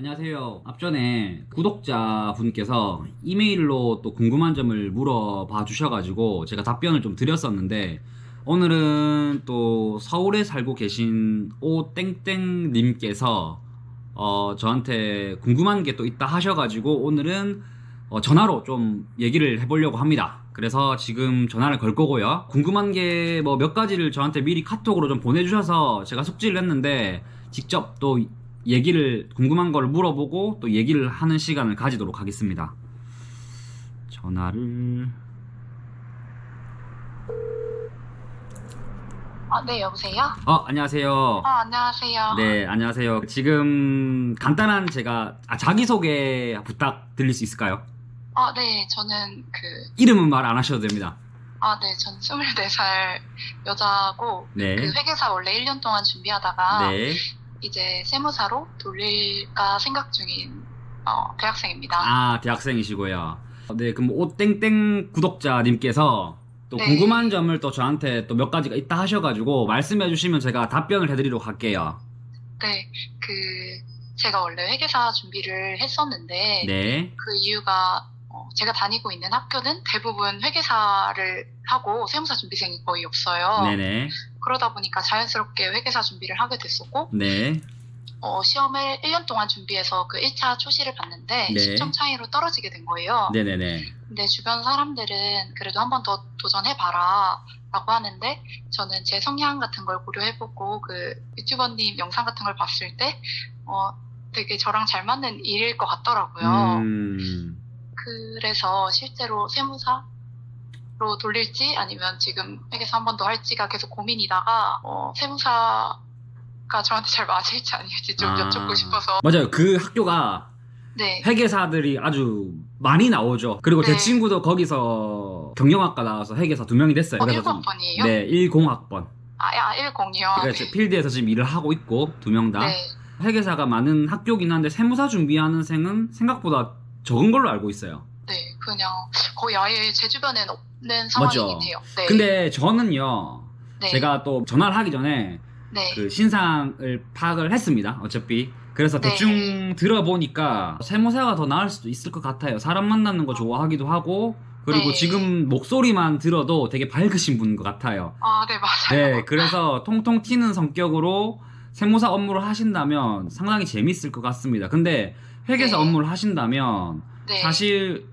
안녕하세요. 앞전에 구독자분께서 이메일로 또 궁금한 점을 물어봐 주셔가지고 제가 답변을 좀 드렸었는데, 오늘은 또 서울에 살고 계신 오땡땡님께서 저한테 궁금한 게 또 있다 하셔가지고 오늘은 전화로 좀 얘기를 해보려고 합니다. 그래서 지금 전화를 걸 거고요. 궁금한 게 뭐 몇 가지를 저한테 미리 카톡으로 좀 보내주셔서 제가 숙지를 했는데, 직접 또 궁금한 걸 물어보고 또 얘기를 하는 시간을 가지도록 하겠습니다. 전화를. 네, 여보세요? 안녕하세요. 안녕하세요. 네, 안녕하세요. 지금 간단한 제가 자기소개 부탁드릴 수 있을까요? 네, 저는 이름은 말 안 하셔도 됩니다. 네, 전 24살 여자고, 네. 회계사 원래 1년 동안 준비하다가, 네. 이제 세무사로 돌릴까 생각 중인, 대학생입니다. 대학생이시고요. 네, 그럼 오땡땡 구독자님께서 또 네. 궁금한 점을 또 저한테 또 몇 가지가 있다 하셔가지고 말씀해 주시면 제가 답변을 해드리도록 할게요. 네, 제가 원래 회계사 준비를 했었는데, 네. 그 이유가, 제가 다니고 있는 학교는 대부분 회계사를 하고 세무사 준비생이 거의 없어요. 네네. 그러다 보니까 자연스럽게 회계사 준비를 하게 됐었고, 네. 시험을 1년 동안 준비해서 그 1차 초시를 봤는데 네. 10점 차이로 떨어지게 된 거예요. 네네네. 근데 주변 사람들은 그래도 한 번 더 도전해봐라 라고 하는데, 저는 제 성향 같은 걸 고려해보고 그 유튜버님 영상 같은 걸 봤을 때 되게 저랑 잘 맞는 일일 것 같더라고요. 그래서 실제로 세무사로 돌릴지 아니면 지금 회계사 한 번 더 할지가 계속 고민이다가 세무사가 저한테 잘 맞을지 아닐지 좀 여쭙고 싶어서. 맞아요. 그 학교가 네. 회계사들이 아주 많이 나오죠. 그리고 제 네. 친구도 거기서 경영학과 나와서 회계사 2명이 됐어요. 그래서 10학번이에요? 네, 10학번. 10이요? 그래서 필드에서 지금 일을 하고 있고 2명 다. 네. 회계사가 많은 학교긴 한데 세무사 준비하는 생은 생각보다 적은 걸로 알고 있어요. 네. 그냥 거의 아예 제 주변엔 없는 맞죠? 상황이긴 해요. 네. 근데 저는요, 네. 제가 또 전화를 하기 전에 네. 그 신상을 파악을 했습니다. 어차피. 그래서 네. 대충 들어보니까 세무사가 더 나을 수도 있을 것 같아요. 사람 만나는 거 좋아하기도 하고, 그리고 네. 지금 목소리만 들어도 되게 밝으신 분인 것 같아요. 네, 맞아요. 네, 그래서 통통 튀는 성격으로 세무사 업무를 하신다면 상당히 재밌을 것 같습니다. 근데 회계사 네. 업무를 하신다면 네. 사실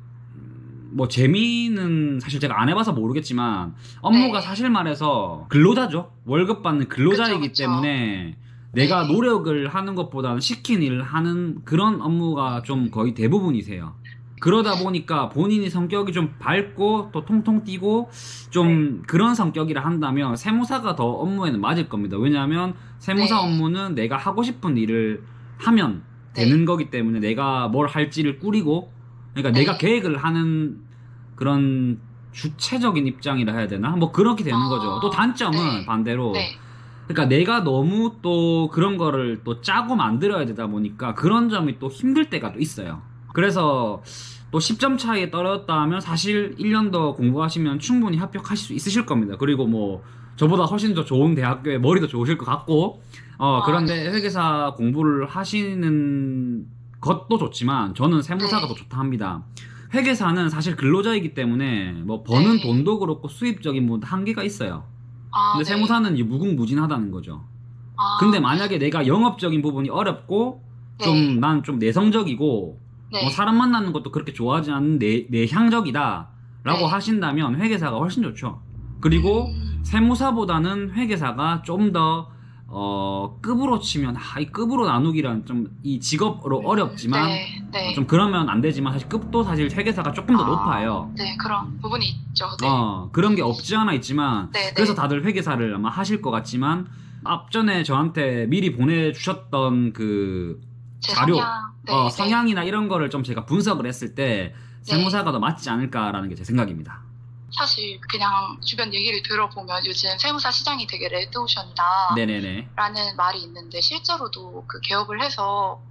뭐 재미는 사실 제가 안 해봐서 모르겠지만 업무가 네. 사실 말해서 근로자죠. 월급 받는 근로자이기 그쵸. 때문에 내가 네. 노력을 하는 것보다는 시킨 일을 하는 그런 업무가 좀 거의 대부분이세요. 그러다 보니까 본인이 성격이 좀 밝고 또 통통 튀고 좀 그런 성격이라 한다면 세무사가 더 업무에는 맞을 겁니다. 왜냐하면 세무사 네. 업무는 내가 하고 싶은 일을 하면 네. 되는 거기 때문에 내가 뭘 할지를 꾸리고, 그러니까 네. 내가 계획을 하는 그런 주체적인 입장이라 해야 되나? 뭐 그렇게 되는 거죠. 또 단점은 네. 반대로, 네. 그러니까 내가 너무 또 그런 거를 또 짜고 만들어야 되다 보니까 그런 점이 또 힘들 때가 또 있어요. 그래서 또 10점 차이에 떨어졌다 하면 사실 1년 더 공부하시면 충분히 합격하실 수 있으실 겁니다. 그리고 뭐 저보다 훨씬 더 좋은 대학교에 머리도 좋으실 것 같고, 그런데 회계사 공부를 하시는 것도 좋지만 저는 세무사가 네. 더 좋다 합니다. 회계사는 사실 근로자이기 때문에 뭐 버는 네. 돈도 그렇고 수입적인 뭐 한계가 있어요. 근데 네. 세무사는 이제 무궁무진하다는 거죠. 근데 만약에 내가 영업적인 부분이 어렵고 좀 난 좀 내성적이고 네. 뭐 사람 만나는 것도 그렇게 좋아하지 않는 내향적이다 라고 네. 하신다면 회계사가 훨씬 좋죠. 그리고 세무사보다는 회계사가 좀 더 급으로 치면 이 급으로 나누기란 좀 이 직업으로 어렵지만 네. 네. 좀 그러면 안 되지만 사실 급도 사실 회계사가 조금 더 높아요. 네, 그런 부분이 있죠. 네. 그런 게 없지 않아 있지만, 네, 네. 그래서 다들 회계사를 아마 하실 것 같지만, 앞전에 저한테 미리 보내주셨던 그 제 자료, 성향. 네. 성향이나 이런 거를 좀 제가 분석을 했을 때 세무사가 더 맞지 않을까라는 게 제 생각입니다. 사실 그냥 주변 얘기를 들어보면 요즘 세무사 시장이 되게 레드오션이다 네네네. 라는 말이 있는데, 실제로도 그 개업을 해서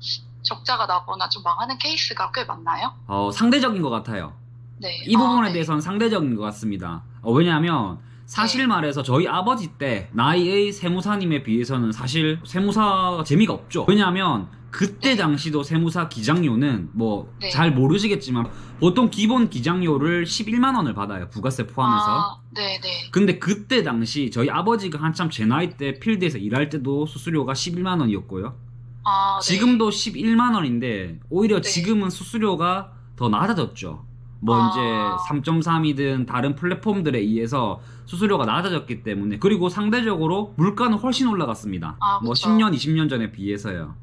적자가 나거나 좀 망하는 케이스가 꽤 많나요? 상대적인 것 같아요. 네. 이 부분에 네. 대해서는 상대적인 것 같습니다. 왜냐하면 사실 말해서 저희 아버지 때 나이의 세무사님에 비해서는 사실 세무사가 재미가 없죠. 왜냐하면 그때 네. 당시도 세무사 기장료는 뭐 네. 잘 모르시겠지만 보통 기본 기장료를 11만 원을 받아요. 부가세 포함해서. 네네. 근데 그때 당시 저희 아버지가 한참 제 나이 때 필드에서 일할 때도 수수료가 11만 원이었고요. 네. 지금도 11만 원인데 오히려 네. 지금은 수수료가 더 낮아졌죠. 뭐 이제 3.3이든 다른 플랫폼들에 의해서 수수료가 낮아졌기 때문에, 그리고 상대적으로 물가는 훨씬 올라갔습니다. 뭐 그쵸. 10년, 20년 전에 비해서요.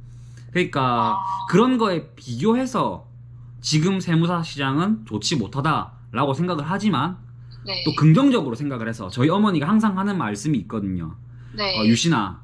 그러니까 아. 그런 거에 비교해서 지금 세무사 시장은 좋지 못하다라고 생각을 하지만 네. 또 긍정적으로 생각을 해서 저희 어머니가 항상 하는 말씀이 있거든요. 네. 유신아,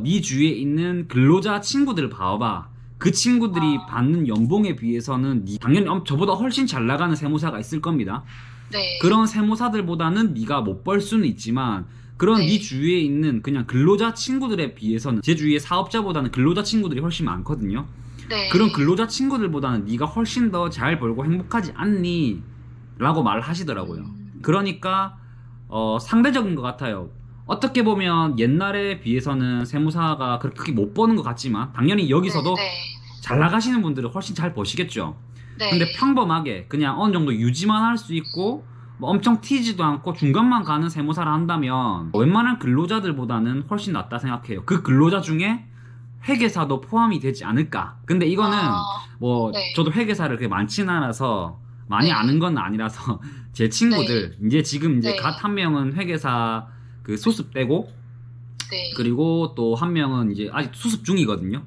네 주위에 있는 근로자 친구들 봐봐. 그 친구들이 받는 연봉에 비해서는 당연히 저보다 훨씬 잘 나가는 세무사가 있을 겁니다. 네. 그런 세무사들보다는 네가 못 벌 수는 있지만 그런 네. 네 주위에 있는 그냥 근로자 친구들에 비해서는, 제 주위에 사업자보다는 근로자 친구들이 훨씬 많거든요. 네. 그런 근로자 친구들보다는 네가 훨씬 더 잘 벌고 행복하지 않니? 라고 말을 하시더라고요. 그러니까 상대적인 것 같아요. 어떻게 보면 옛날에 비해서는 세무사가 그렇게 크게 못 버는 것 같지만 당연히 여기서도 네. 잘 나가시는 분들은 훨씬 잘 버시겠죠. 네. 근데 평범하게 그냥 어느 정도 유지만 할 수 있고 뭐 엄청 튀지도 않고 중간만 가는 세무사를 한다면 웬만한 근로자들보다는 훨씬 낫다 생각해요. 그 근로자 중에 회계사도 포함이 되지 않을까. 근데 이거는 뭐 네. 저도 회계사를 그렇게 많지는 않아서 많이 네. 아는 건 아니라서 제 친구들 이제 지금 이제 네. 갓 한 명은 회계사 그 수습 떼고, 네. 그리고 또 한 명은 이제 아직 수습 중이거든요.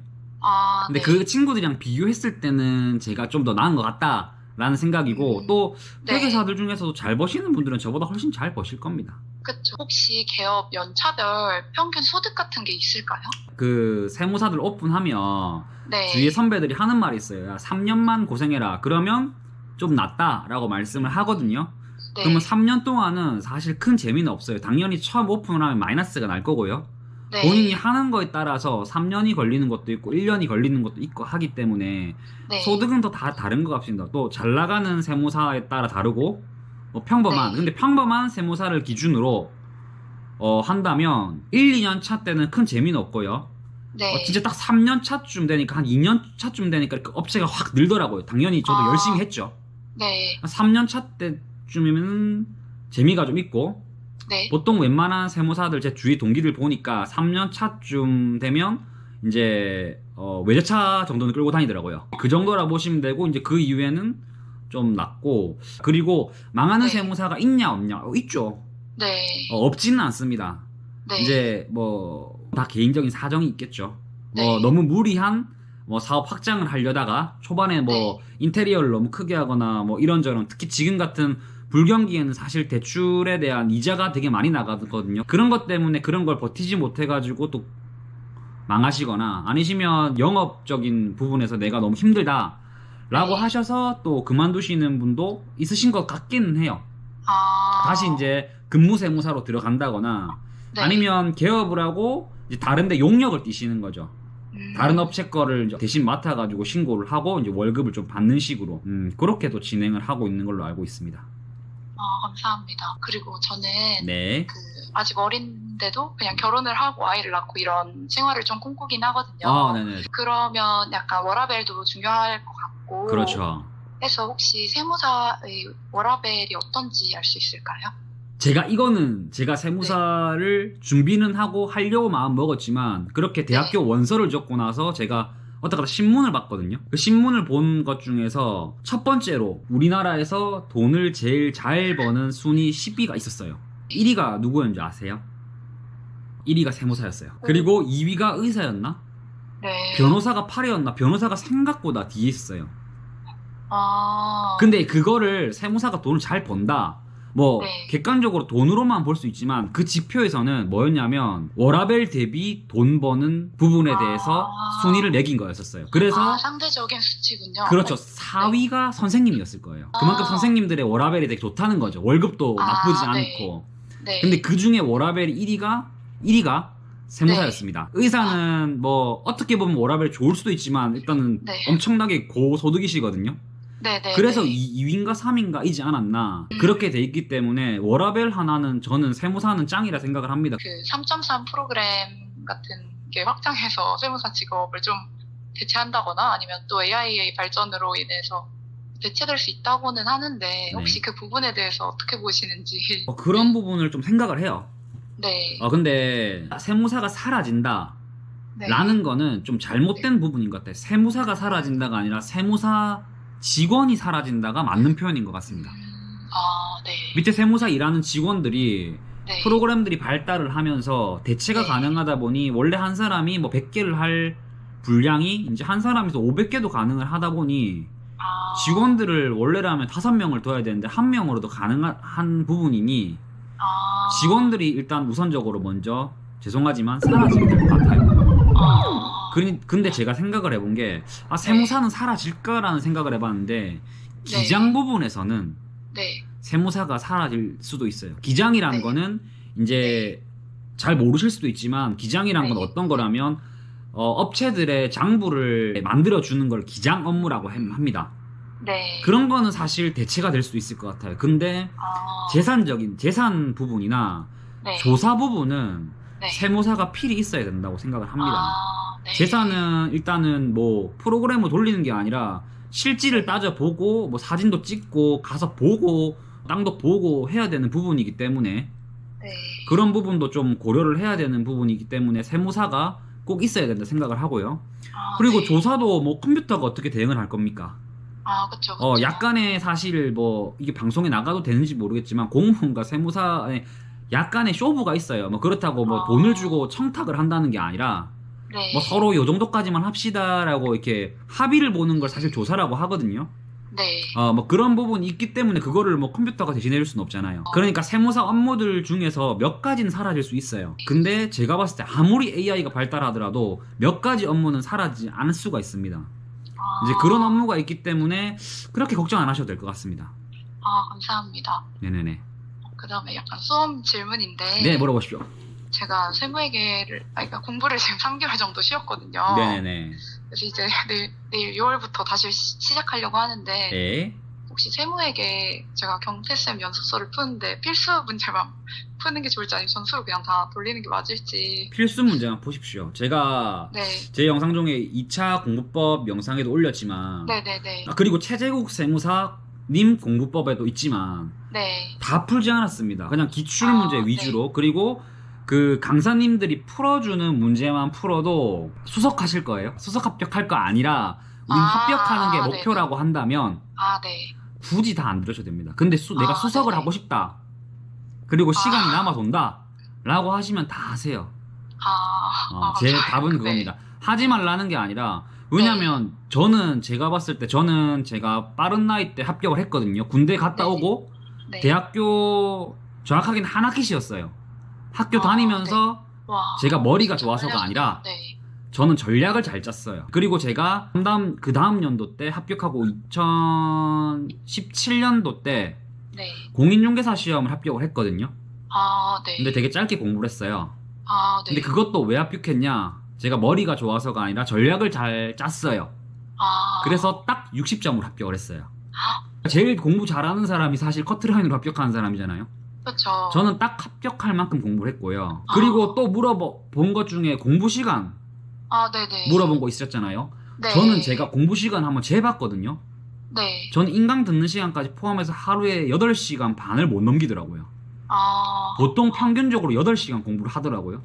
근데 네. 그 친구들이랑 비교했을 때는 제가 좀 더 나은 것 같다라는 생각이고, 또 네. 회계사들 중에서도 잘 버시는 분들은 저보다 훨씬 잘 버실 겁니다. 그쵸. 혹시 개업 연차별 평균 소득 같은 게 있을까요? 그 세무사들 오픈하면 네. 주위에 선배들이 하는 말이 있어요. 야, 3년만 고생해라. 그러면 좀 낫다라고 말씀을 하거든요. 네. 그러면 3년 동안은 사실 큰 재미는 없어요. 당연히 처음 오픈을 하면 마이너스가 날 거고요. 네. 본인이 하는 거에 따라서 3년이 걸리는 것도 있고 1년이 걸리는 것도 있고 하기 때문에 네. 소득은 또 다 다른 것 같습니다. 또 잘 나가는 세무사에 따라 다르고, 뭐 평범한, 네. 근데 평범한 세무사를 기준으로 한다면 1, 2년 차 때는 큰 재미는 없고요. 네. 진짜 딱 3년 차쯤 되니까, 한 2년 차쯤 되니까 그 업체가 확 늘더라고요. 당연히 저도 열심히 했죠. 네. 3년 차 때쯤이면 재미가 좀 있고, 네. 보통 웬만한 세무사들 제 주위 동기들 보니까 3년 차쯤 되면 이제 외제차 정도는 끌고 다니더라고요. 그 정도라 보시면 되고, 이제 그 이후에는 좀 낮고, 그리고 망하는 네. 세무사가 있냐 없냐? 있죠. 네. 없지는 않습니다. 네. 이제 뭐 다 개인적인 사정이 있겠죠. 뭐 네. 너무 무리한 뭐 사업 확장을 하려다가 초반에 뭐 네. 인테리어를 너무 크게 하거나 뭐 이런저런, 특히 지금 같은 불경기에는 사실 대출에 대한 이자가 되게 많이 나가거든요. 그런 것 때문에 그런 걸 버티지 못해가지고 또 망하시거나, 아니시면 영업적인 부분에서 내가 너무 힘들다 라고 네. 하셔서 또 그만두시는 분도 있으신 것 같기는 해요. 다시 이제 근무세무사로 들어간다거나, 네. 아니면 개업을 하고 이제 다른데 용역을 띄시는 거죠. 다른 업체 거를 이제 대신 맡아가지고 신고를 하고 이제 월급을 좀 받는 식으로, 그렇게도 진행을 하고 있는 걸로 알고 있습니다. 감사합니다. 그리고 저는 네. 아직 어린데도 그냥 결혼을 하고 아이를 낳고 이런 생활을 좀 꿈꾸긴 하거든요. 네네. 그러면 약간 워라밸도 중요할 것 같고. 그렇죠. 해서 혹시 세무사의 워라밸이 어떤지 알 수 있을까요? 제가 세무사를 준비는 하고 하려고 마음 먹었지만, 그렇게 대학교 원서를 적고 나서 제가 어떡하다 신문을 봤거든요. 그 신문을 본 것 중에서 첫 번째로 우리나라에서 돈을 제일 잘 버는 순위 10위가 있었어요. 1위가 누구였는지 아세요? 1위가 세무사였어요. 그리고 2위가 의사였나? 네. 변호사가 8위였나? 변호사가 생각보다 뒤에 있었어요. 아. 근데 그거를 세무사가 돈을 잘 번다, 뭐 네. 객관적으로 돈으로만 볼 수 있지만 그 지표에서는 뭐였냐면 워라밸 대비 돈 버는 부분에 대해서 순위를 매긴 거였었어요. 그래서 상대적인 수치군요. 그렇죠. 4위가 선생님이었을 거예요. 그만큼 선생님들의 워라밸이 되게 좋다는 거죠. 월급도 나쁘지 네. 않고. 네. 근데 그 중에 워라밸 1위가 세무사였습니다. 의사는 뭐 어떻게 보면 워라밸 좋을 수도 있지만 일단은 네. 엄청나게 고소득이시거든요. 네네. 그래서 2위인가 3위인가 이지 않았나. 그렇게 돼 있기 때문에 워라밸 하나는 저는 세무사는 짱이라 생각을 합니다. 그 3.3 프로그램 같은 게 확장해서 세무사 직업을 좀 대체한다거나 아니면 또 AI의 발전으로 인해서 대체될 수 있다고는 하는데 혹시 그 부분에 대해서 어떻게 보시는지. 그런 부분을 좀 생각을 해요. 네. 근데 세무사가 사라진다 네. 라는 거는 좀 잘못된 부분인 것 같아요. 세무사가 사라진다가 아니라 세무사 직원이 사라진다가 맞는 표현인 것 같습니다. 네. 밑에 세무사 일하는 직원들이 네. 프로그램들이 발달을 하면서 대체가 네. 가능하다 보니 원래 한 사람이 뭐 100개를 할 분량이 이제 한 사람에서 500개도 가능을 하다 보니 직원들을 원래라면 5명을 둬야 되는데 1명으로도 가능한 부분이니 직원들이 일단 우선적으로 먼저 죄송하지만 사라지게 될 것 같아요. 근데 제가 생각을 해본 게 세무사는 사라질까라는 생각을 해봤는데 기장 부분에서는 네. 세무사가 사라질 수도 있어요. 기장이라는 네. 거는 이제 잘 모르실 수도 있지만 기장이라는 건 네. 어떤 거라면 업체들의 장부를 만들어주는 걸 기장 업무라고 합니다. 네. 그런 거는 사실 대체가 될 수 있을 것 같아요. 근데 재산 부분이나 네. 조사 부분은 네. 세무사가 필히 있어야 된다고 생각을 합니다. 네. 재산은 일단은 뭐 프로그램을 돌리는 게 아니라 실질을 따져보고 뭐 사진도 찍고 가서 보고 땅도 보고 해야 되는 부분이기 때문에 네. 그런 부분도 좀 고려를 해야 되는 부분이기 때문에 세무사가 꼭 있어야 된다 생각을 하고요. 그리고 네. 조사도 뭐 컴퓨터가 어떻게 대응을 할 겁니까? 그쵸. 약간의 사실 뭐 이게 방송에 나가도 되는지 모르겠지만 공무원과 세무사에 약간의 쇼부가 있어요. 뭐 그렇다고 뭐 돈을 주고 청탁을 한다는 게 아니라 네. 뭐 서로 요 정도까지만 합시다라고 이렇게 합의를 보는 걸 사실 조사라고 하거든요. 네. 뭐 그런 부분이 있기 때문에 그거를 뭐 컴퓨터가 대신해줄 수는 없잖아요. 그러니까 세무사 업무들 중에서 몇 가지는 사라질 수 있어요. 근데 제가 봤을 때 아무리 AI가 발달하더라도 몇 가지 업무는 사라지지 않을 수가 있습니다. 이제 그런 업무가 있기 때문에 그렇게 걱정 안 하셔도 될 것 같습니다. 감사합니다. 네네네. 그 다음에 약간 수험 질문인데. 네, 물어보십시오. 제가 세무회계를, 그러니까 공부를 지금 3개월 정도 쉬었거든요. 네네네. 그래서 이제 내일 6월부터 다시 시작하려고 하는데. 네. 혹시 세무회계 제가 경태쌤 연습서를 푸는데 필수 문제만 푸는 게 좋을지 아니면 전수를 그냥 다 돌리는 게 맞을지. 필수 문제만 보십시오. 제가 네. 제 영상 중에 2차 공부법 영상에도 올렸지만 네네네. 그리고 최재국 세무사님 공부법에도 있지만 네. 다 풀지 않았습니다. 그냥 기출 문제 위주로. 그리고 그 강사님들이 풀어주는 문제만 풀어도 수석하실 거예요. 수석 합격할 거 아니라 우린 합격하는 게 목표라고 한다면 네. 굳이 다 안 들으셔도 됩니다. 근데 내가 수석을 네네. 하고 싶다. 그리고 시간이 남아서 온다. 라고 하시면 다 하세요. 제 답은 그겁니다. 하지 말라는 게 아니라 왜냐면 저는 제가 봤을 때 제가 빠른 나이 때 합격을 했거든요. 군대 갔다 오고 네. 대학교 정확하게는 한 학기시였어요. 학교 다니면서 제가 머리가 좋아서가 아니라 네. 저는 전략을 잘 짰어요. 그리고 제가 그 다음 연도 때 합격하고 2017년도 때 네. 공인중개사 시험을 합격을 했거든요. 네. 근데 되게 짧게 공부를 했어요. 네. 근데 그것도 왜 합격했냐? 제가 머리가 좋아서가 아니라 전략을 잘 짰어요. 그래서 딱 60점으로 합격을 했어요. 제일 공부 잘하는 사람이 사실 커트라인으로 합격하는 사람이잖아요. 그렇죠. 저는 딱 합격할 만큼 공부를 했고요. 그리고 또 물어본 것 중에 공부 시간 네네. 물어본 거 있었잖아요. 네. 저는 제가 공부 시간 한번 재봤거든요. 네. 저는 인강 듣는 시간까지 포함해서 하루에 8시간 반을 못 넘기더라고요. 보통 평균적으로 8시간 공부를 하더라고요.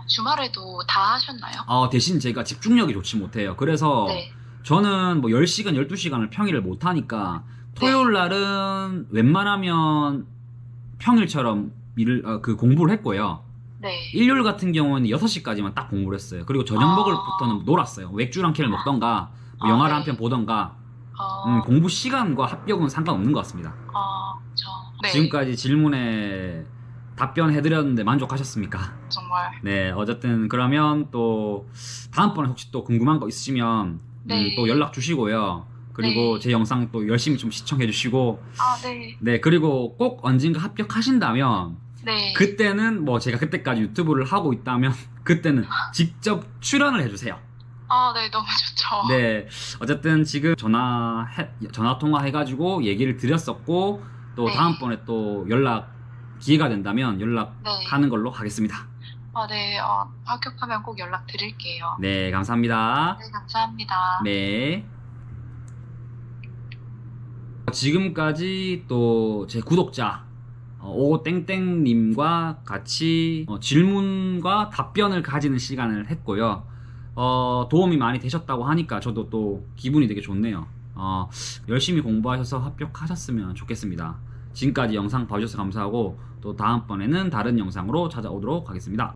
주말에도 다 하셨나요? 대신 제가 집중력이 좋지 못해요. 그래서 네. 저는 뭐 10시간, 12시간을 평일을 못하니까 토요일 날은 웬만하면 평일처럼 공부를 했고요. 네. 일요일 같은 경우는 6시까지만 딱 공부를 했어요. 그리고 저녁 먹을부터는 놀았어요. 맥주랑 캔을 먹던가 뭐 영화를 한 편 보던가. 공부 시간과 합격은 상관없는 것 같습니다. 네. 지금까지 질문에 답변해드렸는데 만족하셨습니까? 정말. 네, 어쨌든 그러면 또 다음번에 혹시 또 궁금한 거 있으면 네. 또 연락 주시고요. 그리고 네. 제 영상 또 열심히 좀 시청해 주시고 네. 네, 그리고 꼭 언젠가 합격하신다면 네. 그때는 뭐 제가 그때까지 유튜브를 하고 있다면 그때는 직접 출연을 해주세요. 네, 너무 좋죠. 네, 어쨌든 지금 전화 통화 해가지고 얘기를 드렸었고 또 네. 다음번에 또 기회가 된다면 연락하는 네. 걸로 하겠습니다. 네, 합격하면 꼭 연락드릴게요. 네, 감사합니다. 네, 감사합니다. 네. 지금까지 또 제 구독자 오땡땡님과 같이 질문과 답변을 가지는 시간을 했고요. 도움이 많이 되셨다고 하니까 저도 또 기분이 되게 좋네요. 열심히 공부하셔서 합격하셨으면 좋겠습니다. 지금까지 영상 봐주셔서 감사하고 또 다음번에는 다른 영상으로 찾아오도록 하겠습니다.